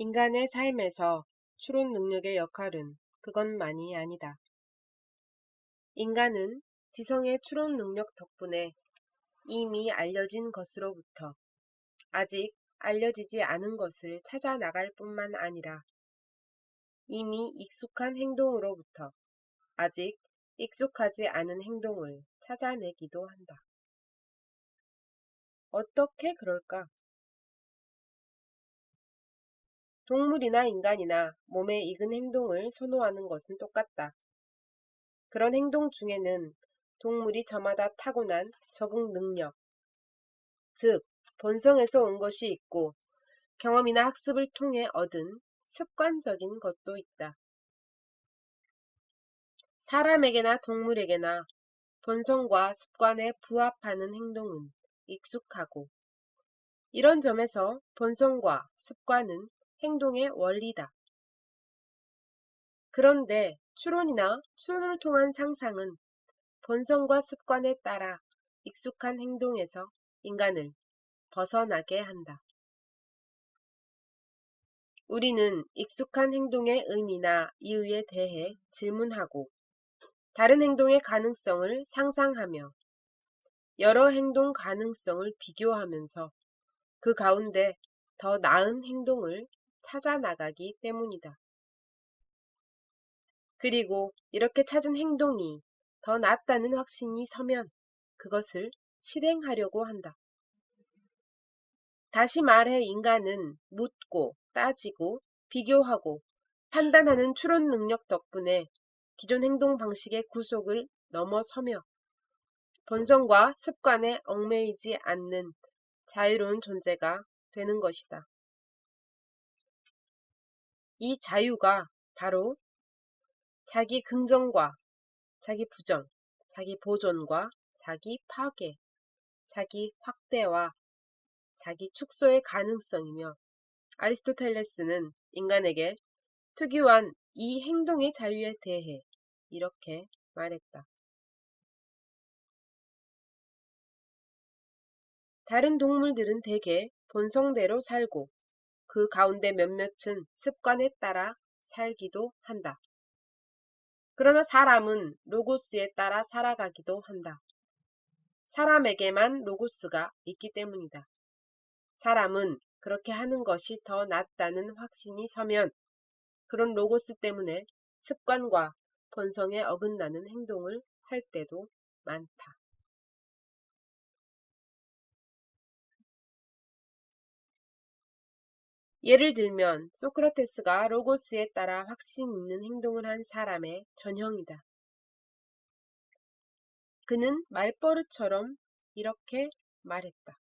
인간의 삶에서 추론 능력의 역할은 그것만이 아니다. 인간은 지성의 추론 능력 덕분에 이미 알려진 것으로부터 아직 알려지지 않은 것을 찾아 나갈 뿐만 아니라 이미 익숙한 행동으로부터 아직 익숙하지 않은 행동을 찾아내기도 한다. 어떻게 그럴까? 동물이나 인간이나 몸에 익은 행동을 선호하는 것은 똑같다. 그런 행동 중에는 동물이 저마다 타고난 적응 능력, 즉 본성에서 온 것이 있고 경험이나 학습을 통해 얻은 습관적인 것도 있다. 사람에게나 동물에게나 본성과 습관에 부합하는 행동은 익숙하고 이런 점에서 본성과 습관은 행동의 원리다. 그런데 추론이나 추론을 통한 상상은 본성과 습관에 따라 익숙한 행동에서 인간을 벗어나게 한다. 우리는 익숙한 행동의 의미나 이유에 대해 질문하고 다른 행동의 가능성을 상상하며 여러 행동 가능성을 비교하면서 그 가운데 더 나은 행동을 찾아 나가기 때문이다. 그리고 이렇게 찾은 행동이 더 낫다는 확신이 서면 그것을 실행하려고 한다. 다시 말해 인간은 묻고 따지고 비교하고 판단하는 추론 능력 덕분에 기존 행동 방식의 구속을 넘어서며 본성과 습관에 얽매이지 않는 자유로운 존재가 되는 것이다. 이 자유가 바로 자기 긍정과 자기 부정, 자기 보존과 자기 파괴, 자기 확대와 자기 축소의 가능성이며 아리스토텔레스는 인간에게 특유한 이 행동의 자유에 대해 이렇게 말했다. 다른 동물들은 대개 본성대로 살고 그 가운데 몇몇은 습관에 따라 살기도 한다. 그러나 사람은 로고스에 따라 살아가기도 한다. 사람에게만 로고스가 있기 때문이다. 사람은 그렇게 하는 것이 더 낫다는 확신이 서면 그런 로고스 때문에 습관과 본성에 어긋나는 행동을 할 때도 많다. 예를 들면 소크라테스가 로고스에 따라 확신 있는 행동을 한 사람의 전형이다. 그는 말버릇처럼 이렇게 말했다.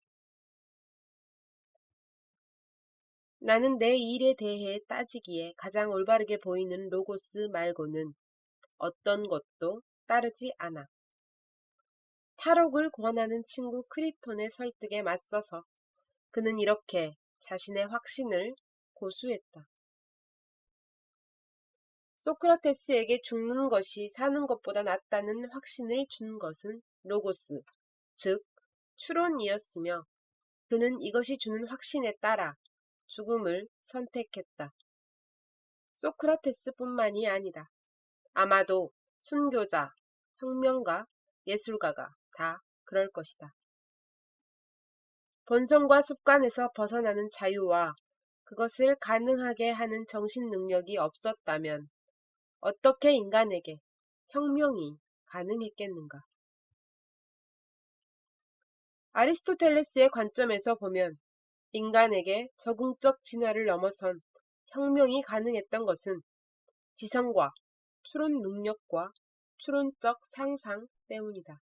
나는 내 일에 대해 따지기에 가장 올바르게 보이는 로고스 말고는 어떤 것도 따르지 않아. 탈옥을 권하는 친구 크리톤의 설득에 맞서서 그는 이렇게 자신의 확신을 고수했다. 소크라테스에게 죽는 것이 사는 것보다 낫다는 확신을 준 것은 로고스, 즉 추론이었으며 그는 이것이 주는 확신에 따라 죽음을 선택했다. 소크라테스뿐만이 아니다. 아마도 순교자, 혁명가, 예술가가 다 그럴 것이다. 본성과 습관에서 벗어나는 자유와 그것을 가능하게 하는 정신 능력이 없었다면 어떻게 인간에게 혁명이 가능했겠는가? 아리스토텔레스의 관점에서 보면 인간에게 적응적 진화를 넘어선 혁명이 가능했던 것은 지성과 추론 능력과 추론적 상상 때문이다.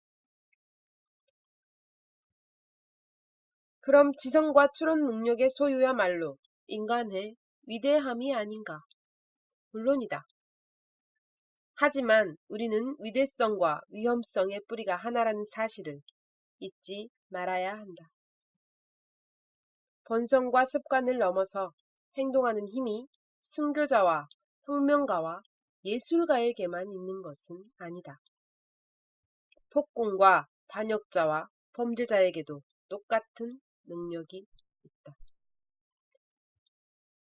그럼 지성과 추론 능력의 소유야말로 인간의 위대함이 아닌가? 물론이다. 하지만 우리는 위대성과 위험성의 뿌리가 하나라는 사실을 잊지 말아야 한다. 본성과 습관을 넘어서 행동하는 힘이 순교자와 혁명가와 예술가에게만 있는 것은 아니다. 폭군과 반역자와 범죄자에게도 똑같은 능력이 있다.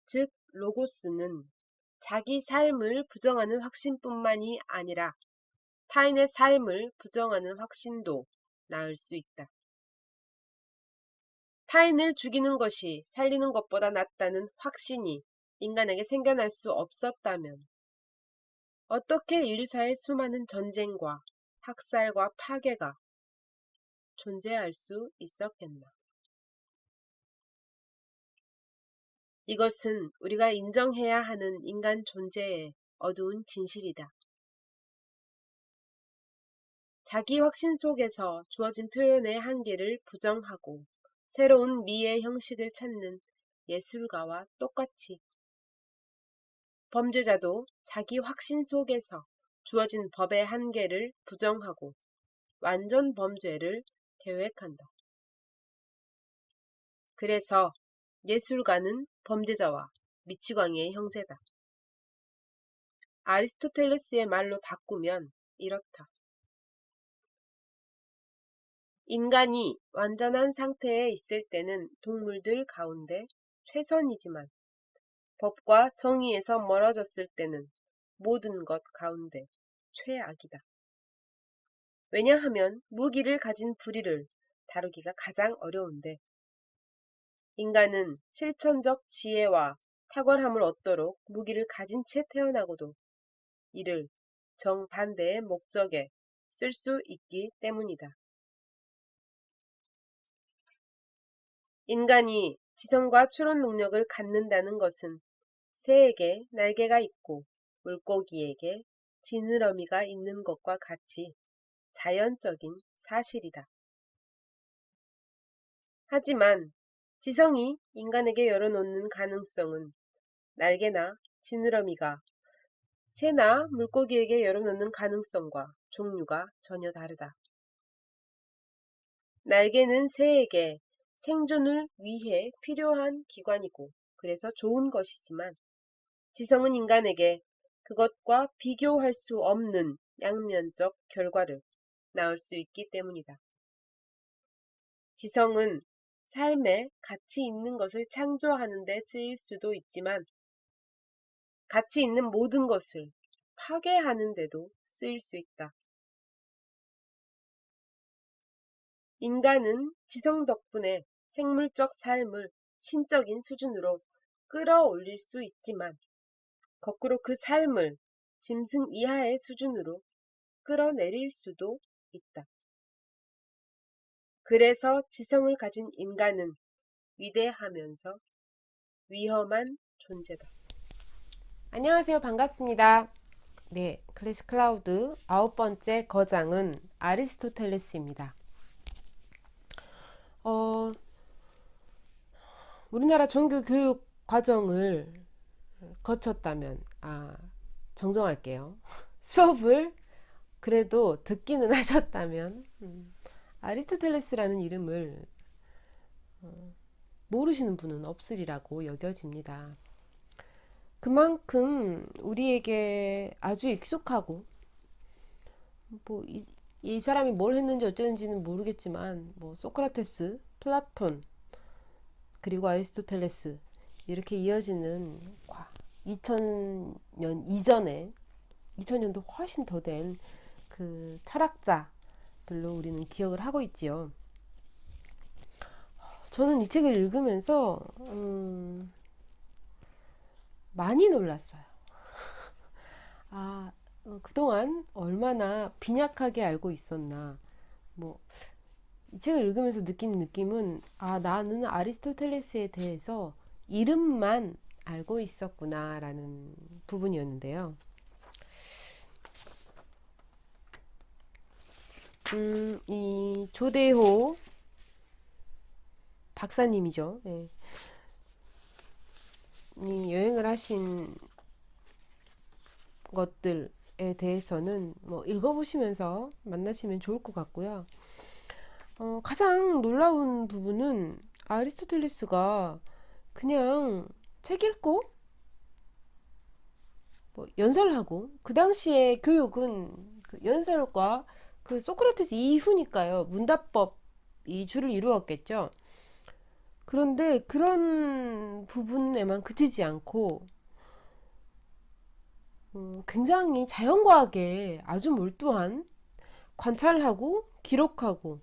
즉, 로고스는 자기 삶을 부정하는 확신뿐만이 아니라 타인의 삶을 부정하는 확신도 낳을 수 있다. 타인을 죽이는 것이 살리는 것보다 낫다는 확신이 인간에게 생겨날 수 없었다면 어떻게 인류사의 수많은 전쟁과 학살과 파괴가 존재할 수 있었겠나. 이것은 우리가 인정해야 하는 인간 존재의 어두운 진실이다. 자기 확신 속에서 주어진 표현의 한계를 부정하고 새로운 미의 형식을 찾는 예술가와 똑같이 범죄자도 자기 확신 속에서 주어진 법의 한계를 부정하고 완전 범죄를 계획한다. 그래서 예술가는 범죄자와 미치광이의 형제다. 아리스토텔레스의 말로 바꾸면 이렇다. 인간이 완전한 상태에 있을 때는 동물들 가운데 최선이지만 법과 정의에서 멀어졌을 때는 모든 것 가운데 최악이다. 왜냐하면 무기를 가진 불의를 다루기가 가장 어려운데 인간은 실천적 지혜와 탁월함을 얻도록 무기를 가진 채 태어나고도 이를 정반대의 목적에 쓸 수 있기 때문이다. 인간이 지성과 추론 능력을 갖는다는 것은 새에게 날개가 있고 물고기에게 지느러미가 있는 것과 같이 자연적인 사실이다. 하지만 지성이 인간에게 열어놓는 가능성은 날개나 지느러미가 새나 물고기에게 열어놓는 가능성과 종류가 전혀 다르다. 날개는 새에게 생존을 위해 필요한 기관이고 그래서 좋은 것이지만 지성은 인간에게 그것과 비교할 수 없는 양면적 결과를 낳을 수 있기 때문이다. 지성은 삶에 가치 있는 것을 창조하는 데 쓰일 수도 있지만 가치 있는 모든 것을 파괴하는 데도 쓰일 수 있다. 인간은 지성 덕분에 생물적 삶을 신적인 수준으로 끌어올릴 수 있지만 거꾸로 그 삶을 짐승 이하의 수준으로 끌어내릴 수도 있다. 그래서 지성을 가진 인간은 위대하면서 위험한 존재다. 안녕하세요. 반갑습니다. 네, 클래식 클라우드 9번째 거장은 아리스토텔레스입니다. 우리나라 종교 교육 과정을 거쳤다면, 정정할게요. 수업을 그래도 듣기는 하셨다면, 아리스토텔레스라는 이름을 모르시는 분은 없으리라고 여겨집니다. 그만큼 우리에게 아주 익숙하고 이 사람이 뭘 했는지 어쩌는지는 모르겠지만 소크라테스, 플라톤, 그리고 아리스토텔레스 이렇게 이어지는 2000년 이전에 2000년도 훨씬 더 된 그 철학자들로 우리는 기억을 하고 있지요. 저는 이 책을 읽으면서 많이 놀랐어요. 그동안 얼마나 빈약하게 알고 있었나. 이 책을 읽으면서 느낀 느낌은 나는 아리스토텔레스에 대해서 이름만 알고 있었구나 라는 부분이었는데요. 이 조대호 박사님이죠. 네. 이 여행을 하신 것들에 대해서는 읽어보시면서 만나시면 좋을 것 같고요. 가장 놀라운 부분은 아리스토텔레스가 그냥 책 읽고 연설하고, 그 당시에 교육은 그 연설과 그 소크라테스 이후니까요. 문답법이 주를 이루었겠죠. 그런데 그런 부분에만 그치지 않고 굉장히 자연과학에 아주 몰두한 관찰하고 기록하고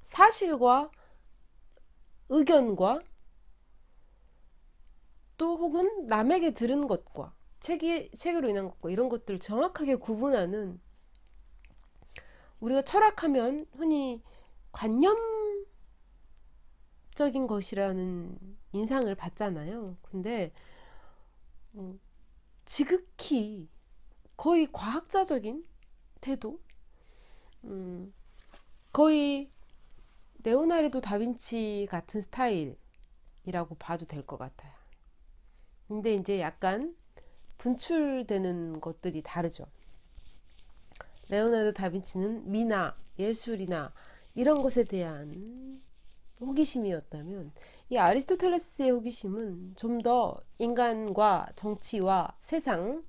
사실과 의견과 또 혹은 남에게 들은 것과 책으로 인한 것과 이런 것들을 정확하게 구분하는, 우리가 철학하면 흔히 관념적인 것이라는 인상을 받잖아요. 근데 지극히 거의 과학자적인 태도, 거의 레오나르도 다빈치 같은 스타일이라고 봐도 될 것 같아요. 근데 이제 약간 분출되는 것들이 다르죠. 레오나르도 다빈치는 미나, 예술이나 이런 것에 대한 호기심이었다면, 이 아리스토텔레스의 호기심은 좀 더 인간과 정치와 세상,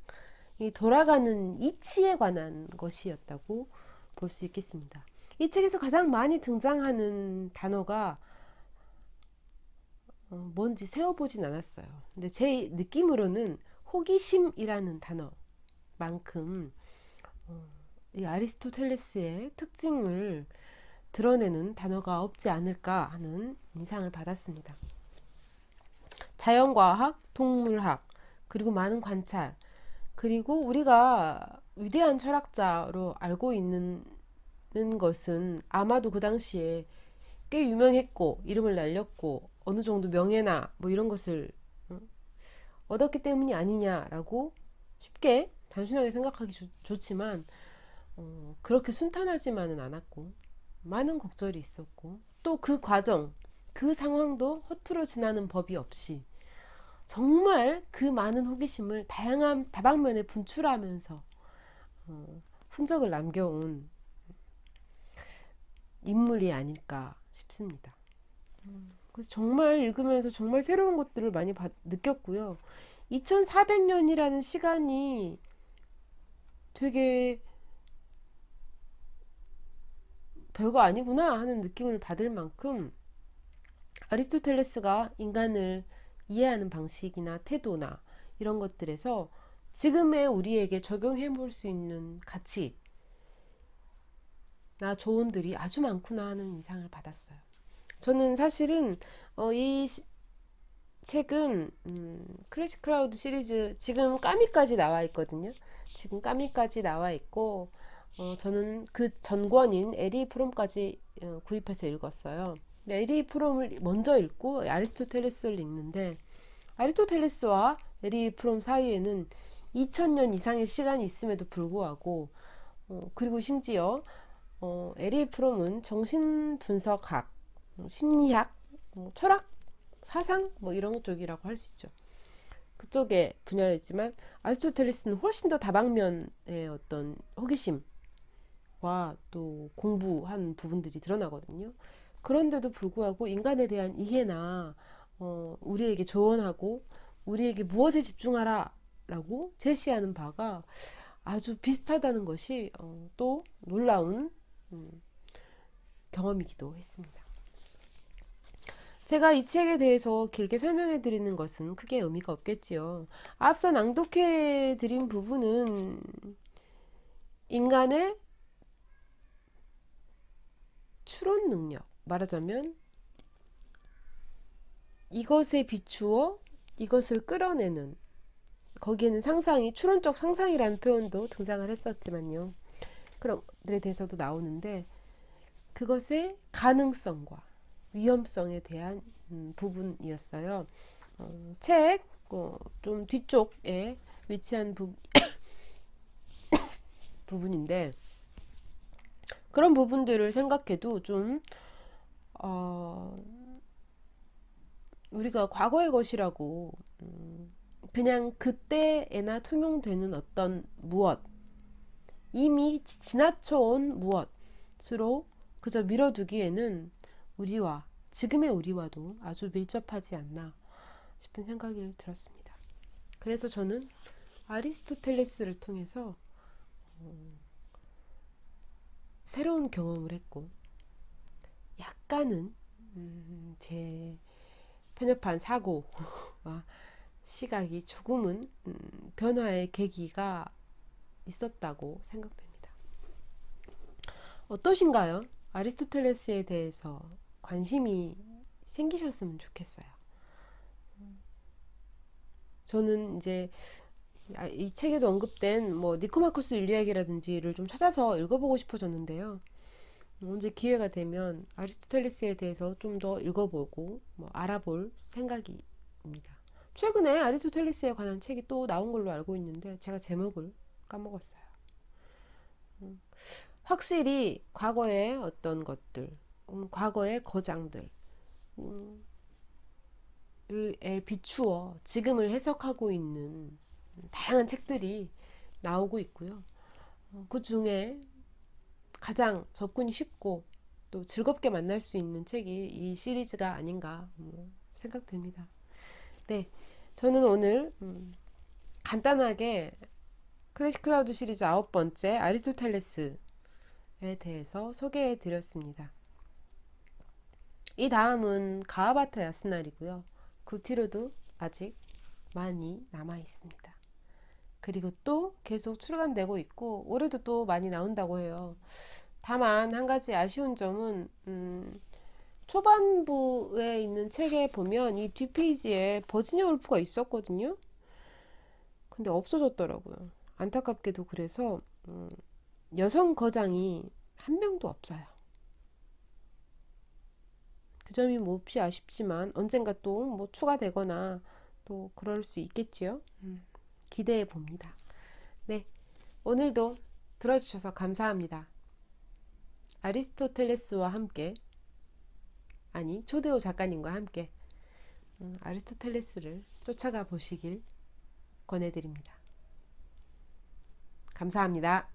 이 돌아가는 이치에 관한 것이었다고 볼 수 있겠습니다. 이 책에서 가장 많이 등장하는 단어가 뭔지 세어보진 않았어요. 근데 제 느낌으로는 호기심이라는 단어만큼 이 아리스토텔레스의 특징을 드러내는 단어가 없지 않을까 하는 인상을 받았습니다. 자연과학, 동물학, 그리고 많은 관찰, 그리고 우리가 위대한 철학자로 알고 있는 것은 아마도 그 당시에 꽤 유명했고 이름을 날렸고 어느 정도 명예나 뭐 이런 것을 얻었기 때문이 아니냐라고 쉽게 단순하게 생각하기 좋지만 그렇게 순탄하지만은 않았고 많은 곡절이 있었고 또 그 과정, 그 상황도 허투루 지나는 법이 없이 정말 그 많은 호기심을 다양한 다방면에 분출하면서 흔적을 남겨온 인물이 아닐까 싶습니다. 그래서 정말 읽으면서 정말 새로운 것들을 많이 느꼈고요. 2400년이라는 시간이 되게 별거 아니구나 하는 느낌을 받을 만큼 아리스토텔레스가 인간을 이해하는 방식이나 태도나 이런 것들에서 지금의 우리에게 적용해 볼 수 있는 가치나 조언들이 아주 많구나 하는 인상을 받았어요. 저는 사실은 이 책은 클래식 클라우드 시리즈 지금 까미까지 나와 있거든요. 지금 까미까지 나와 있고 저는 그 전권인 에리 프롬까지 구입해서 읽었어요. 에리 프롬을 먼저 읽고 아리스토텔레스를 읽는데 아리스토텔레스와 에리 프롬 사이에는 2000년 이상의 시간이 있음에도 불구하고 그리고 심지어 에리 프롬은 정신분석학, 심리학, 철학, 사상 뭐 이런 쪽이라고 할 수 있죠. 그쪽의 분야였지만 아리스토텔레스는 훨씬 더 다방면의 어떤 호기심과 또 공부한 부분들이 드러나거든요. 그런데도 불구하고 인간에 대한 이해나 우리에게 조언하고 우리에게 무엇에 집중하라 라고 제시하는 바가 아주 비슷하다는 것이 또 놀라운 경험이기도 했습니다. 제가 이 책에 대해서 길게 설명해 드리는 것은 크게 의미가 없겠지요. 앞서 낭독해 드린 부분은 인간의 추론 능력, 말하자면 이것에 비추어 이것을 끌어내는, 거기에는 상상이, 추론적 상상이라는 표현도 등장을 했었지만요. 그런 것들에 대해서도 나오는데 그것의 가능성과 위험성에 대한 부분이었어요. 책 좀 뒤쪽에 위치한 부분인데 그런 부분들을 생각해도 좀 우리가 과거의 것이라고 그냥 그때에나 통용되는 어떤 무엇, 이미 지나쳐온 무엇으로 그저 밀어두기에는 우리와 지금의 우리와도 아주 밀접하지 않나 싶은 생각이 들었습니다. 그래서 저는 아리스토텔레스를 통해서 새로운 경험을 했고 약간은 제 편협한 사고와 시각이 조금은 변화의 계기가 있었다고 생각됩니다. 어떠신가요? 아리스토텔레스에 대해서 관심이 생기셨으면 좋겠어요. 저는 이제 이 책에도 언급된 뭐 니코마코스 윤리학이라든지를 좀 찾아서 읽어보고 싶어졌는데요. 언제 기회가 되면 아리스토텔레스에 대해서 좀 더 읽어보고 뭐 알아볼 생각입니다. 최근에 아리스토텔레스에 관한 책이 또 나온 걸로 알고 있는데 제가 제목을 까먹었어요. 확실히 과거의 어떤 것들, 과거의 거장들, 에 비추어 지금을 해석하고 있는 다양한 책들이 나오고 있고요. 그 중에 가장 접근이 쉽고 또 즐겁게 만날 수 있는 책이 이 시리즈가 아닌가 생각됩니다. 네, 저는 오늘 간단하게 클래식 클라우드 시리즈 9번째 아리스토텔레스에 대해서 소개해 드렸습니다. 이 다음은 가하바타 야스날이고요. 그 뒤로도 아직 많이 남아 있습니다. 그리고 또 계속 출간되고 있고 올해도 또 많이 나온다고 해요. 다만 한 가지 아쉬운 점은 초반부에 있는 책에 보면 이 뒷페이지에 버지니아 울프가 있었거든요. 근데 없어졌더라고요. 안타깝게도. 그래서 여성 거장이 한 명도 없어요. 그 점이 몹시 아쉽지만 언젠가 또 뭐 추가되거나 또 그럴 수 있겠지요. 기대해 봅니다. 네, 오늘도 들어주셔서 감사합니다. 아리스토텔레스와 함께, 아니 초대호 작가님과 함께 아리스토텔레스를 쫓아가 보시길 권해드립니다. 감사합니다.